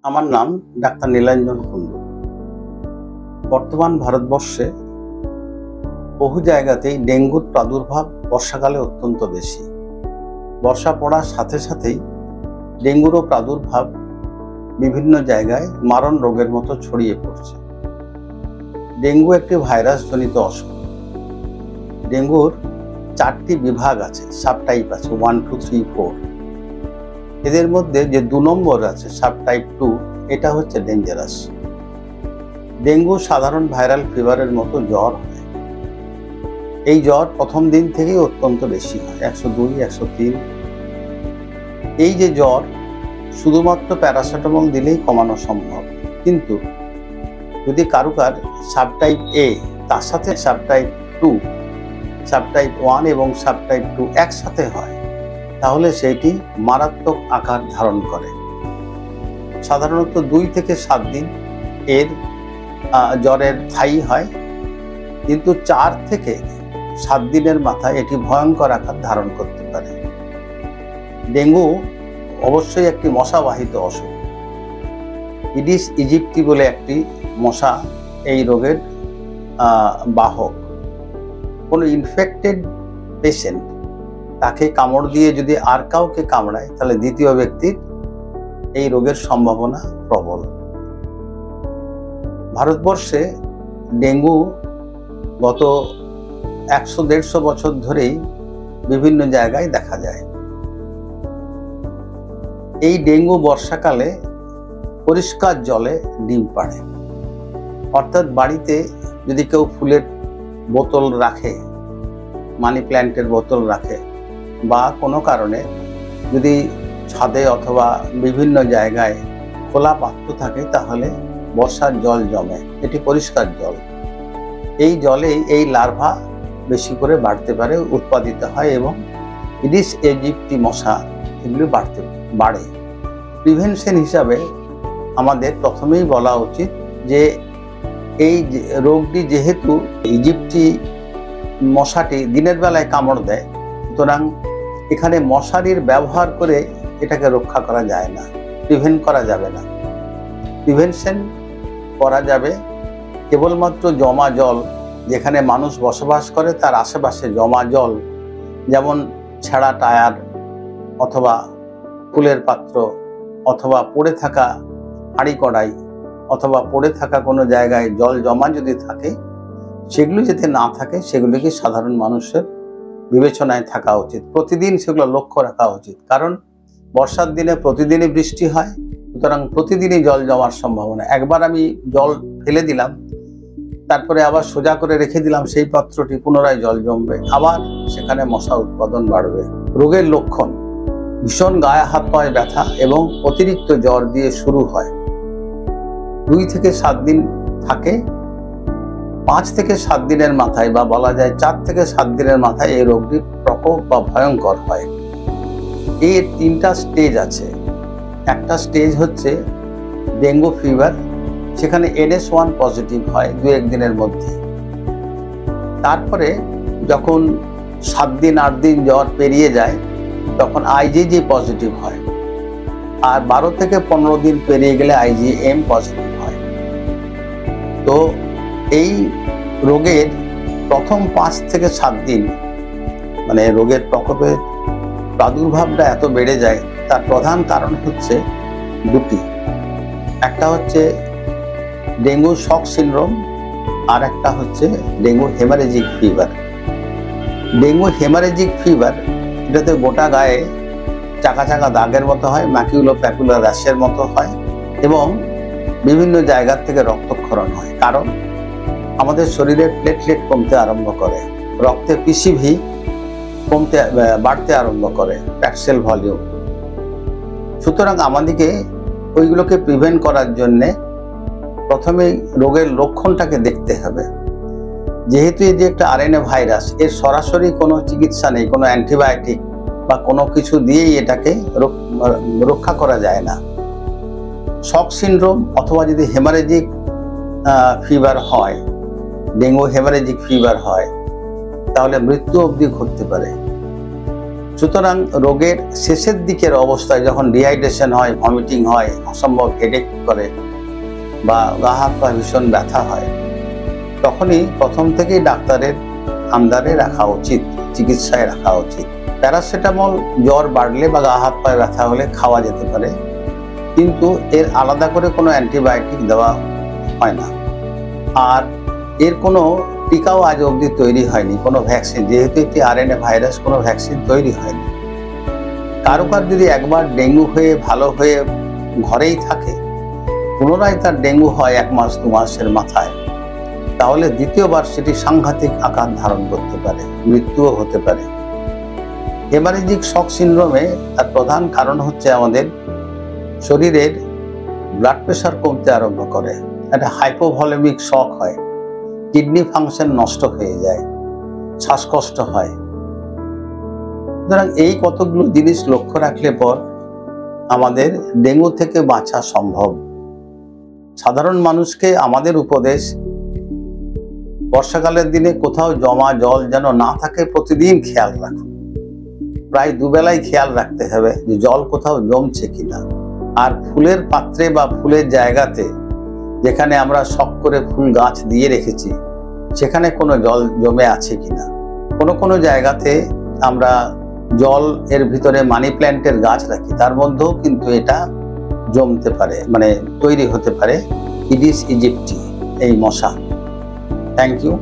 আমার নাম ডাক্তার নীলাঞ্জন কুণ্ডু। বর্তমান ভারতবর্ষে বহু জায়গাতেই ডেঙ্গুর প্রাদুর্ভাব বর্ষাকালে অত্যন্ত বেশি। বর্ষা পড়ার সাথে সাথেই ডেঙ্গুরও প্রাদুর্ভাব বিভিন্ন জায়গায় মারণ রোগের মতো ছড়িয়ে পড়ছে। ডেঙ্গু একটি ভাইরাসজনিত অসুখ। ডেঙ্গুর 4টি বিভাগ আছে, সাবটাইপ আছে 1, 2, 3, 4। এদের মধ্যে যে 2 নম্বর আছে সাবটাইপ 2, এটা হচ্ছে ডেঞ্জারাস। ডেঙ্গু সাধারণ ভাইরাল ফিভারের মতো জ্বর হয়। এই জ্বর প্রথম দিন থেকেই অত্যন্ত বেশি হয়, 102, 103। এই যে জ্বর শুধুমাত্র প্যারাসিটামল দিলেই কমানো সম্ভব, কিন্তু যদি কারুকার সাবটাইপ এ তার সাথে সাবটাইপ 2, সাবটাইপ 1 এবং সাবটাইপ 2 একসাথে হয়, তাহলে সেটি মারাত্মক আকার ধারণ করে। সাধারণত 2 থেকে 7 দিন এর জ্বরের স্থায়ী হয়, কিন্তু 4 থেকে 7 দিনের মাথায় এটি ভয়ঙ্কর আকার ধারণ করতে পারে। ডেঙ্গু অবশ্যই একটি মশাবাহিত অসুখ। ইডিস ইজিপ্টি বলে একটি মশা এই রোগের বাহক। কোনো ইনফেক্টেড পেশেন্ট তাকে কামড় দিয়ে যদি আর কাউকে কামড়ায়, তাহলে দ্বিতীয় ব্যক্তির এই রোগের সম্ভাবনা প্রবল। ভারতবর্ষে ডেঙ্গু গত 100-150 বছর ধরেই বিভিন্ন জায়গায় দেখা যায়। এই ডেঙ্গু বর্ষাকালে পরিষ্কার জলে ডিম পাড়ে। অর্থাৎ বাড়িতে যদি কেউ ফুলের বোতল রাখে, মানি প্ল্যান্টের বোতল রাখে, বা কোনো কারণে যদি ছাদে অথবা বিভিন্ন জায়গায় খোলা পাত্র থাকে, তাহলে বর্ষার জল জমে। এটি পরিষ্কার জল। এই জলেই এই লার্ভা বেশি করে বাড়তে পারে, উৎপাদিত হয়, এবং ইডিস ইজিপ্টি মশা এগুলি বাড়ে। প্রিভেনশন হিসাবে আমাদের প্রথমেই বলা উচিত যে এই রোগটি যেহেতু ইজিপ্টি মশাটি দিনের বেলায় কামড় দেয়, সুতরাং এখানে মশারির ব্যবহার করে এটাকে রক্ষা করা যায় না, প্রিভেন্ট করা যাবে না। প্রিভেনশন করা যাবে কেবলমাত্র জমা জল, যেখানে মানুষ বসবাস করে তার আশেপাশে জমা জল, যেমন ছেঁড়া টায়ার অথবা ফুলের পাত্র অথবা পড়ে থাকা হাঁড়ি কড়াই অথবা পড়ে থাকা কোনো জায়গায় জল জমা যদি থাকে, সেগুলো যাতে না থাকে, সেগুলিকে সাধারণ মানুষের বিবেচনায় থাকা উচিত। প্রতিদিন সেগুলো লক্ষ্য রাখা উচিত, কারণ বর্ষার দিনে প্রতিদিনই বৃষ্টি হয়, সুতরাং প্রতিদিনই জল জমার সম্ভাবনা। একবার আমি জল ফেলে দিলাম, তারপরে আবার সোজা করে রেখে দিলাম, সেই পাত্রটি পুনরায় জল জমবে, আবার সেখানে মশা উৎপাদন বাড়বে। রোগের লক্ষণ: ভীষণ গায়ে হাত পায়ে ব্যথা এবং অতিরিক্ত জ্বর দিয়ে শুরু হয়, 2 থেকে 7 দিন থাকে। 5 থেকে 7 দিনের মাথায়, বা বলা যায় 4 থেকে 7 দিনের মাথায় এই রোগটি প্রকোপ বা ভয়ঙ্কর হয়। এর 3টা স্টেজ আছে। একটা স্টেজ হচ্ছে ডেঙ্গু ফিভার, সেখানে NS1 পজিটিভ হয় 2-1 দিনের মধ্যে। তারপরে যখন 7 দিন 8 দিন জ্বর পেরিয়ে যায়, তখন IgG পজিটিভ হয়, আর 12 থেকে 15 দিন পেরিয়ে গেলে IgM পজিটিভ হয়। তো এই রোগের প্রথম 5 থেকে 7 দিন, মানে রোগের প্রকোপের প্রাদুর্ভাবটা এত বেড়ে যায়, তার প্রধান কারণ হচ্ছে 2টি। একটা হচ্ছে ডেঙ্গু শক সিনড্রোম, আর একটা হচ্ছে dengue haemorrhagic fever. Dengue haemorrhagic fever, এটাতে গোটা গায়ে চাকা চাকা দাগের মতো হয়, ম্যাকুলো-প্যাকুলার র্যাশের মতো হয়, এবং বিভিন্ন জায়গার থেকে রক্তক্ষরণ হয়। কারণ আমাদের শরীরের প্লেটলেট কমতে আরম্ভ করে, রক্তে পিসিভি বাড়তে আরম্ভ করে, প্যাক্সেল ভলিউম। সুতরাং আমাদেরকে ওইগুলোকে প্রিভেন্ট করার জন্যে প্রথমে রোগের লক্ষণটাকে দেখতে হবে। যেহেতু এই যে একটা RNA ভাইরাস, এর সরাসরি কোনো চিকিৎসা নেই, কোনো অ্যান্টিবায়োটিক বা কোনো কিছু দিয়েই এটাকে রক্ষা করা যায় না। শক সিনড্রোম অথবা যদি হেমারেজিক ফিভার হয়, ডেঙ্গু হেমারেজিক ফিভার হয়, তাহলে মৃত্যু অবধি ঘটতে পারে। সুতরাং রোগের শেষের দিকের অবস্থায় যখন ডিহাইড্রেশন হয়, ভমিটিং হয়, অসম্ভব হেডেক করে বা গা হাত পা ভীষণ ব্যথা হয়, তখনই প্রথম থেকেই ডাক্তারের আন্ডারে রাখা উচিত, চিকিৎসায় রাখা উচিত। প্যারাসিটামল জ্বর বাড়লে বা গা হাত পায়ে ব্যথা হলে খাওয়া যেতে পারে, কিন্তু এর আলাদা করে কোনো অ্যান্টিবায়োটিক দেওয়া হয় না। আর এর কোনো টিকাও আজ অবধি তৈরি হয়নি, কোনো ভ্যাকসিন, যেহেতু একটি আরএনএ ভাইরাস, কোনো ভ্যাকসিন তৈরি হয়নি। কারো যদি একবার ডেঙ্গু হয়ে ভালো হয়ে ঘরেই থাকে, পুনরায় তার ডেঙ্গু হয় 1 মাস 2 মাসের মাথায়, তাহলে দ্বিতীয়বার সেটি সাংঘাতিক আকার ধারণ করতে পারে, মৃত্যুও হতে পারে। হেমারেজিক শক সিন্ড্রোমে তার প্রধান কারণ হচ্ছে আমাদের শরীরের ব্লাড প্রেশার কমতে আরম্ভ করে, একটা হাইপোভলিমিক শক হয়, কিডনি ফাংশন নষ্ট হয়ে যায়, শ্বাসকষ্ট হয়। সুতরাং এই কতগুলো জিনিস লক্ষ্য রাখলে পর আমাদের ডেঙ্গু থেকে বাঁচা সম্ভব। সাধারণ মানুষকে আমাদের উপদেশ, বর্ষাকালের দিনে কোথাও জমা জল যেন না থাকে প্রতিদিন খেয়াল রাখুন। প্রায় দুবেলাই খেয়াল রাখতে হবে যে জল কোথাও জমছে কিনা। আর ফুলের পাত্রে বা ফুলের জায়গাতে যেখানে আমরা শখ করে ফুল গাছ দিয়ে রেখেছি, সেখানে কোনো জল জমে আছে কিনা। কোনো জায়গাতে আমরা জল এর ভিতরে মানি প্ল্যান্টের গাছ রাখি, তার মধ্যেও কিন্তু এটা জমতে পারে, মানে তৈরি হতে পারে ইডিস ইজিপ্টি, এই মশা। Thank you.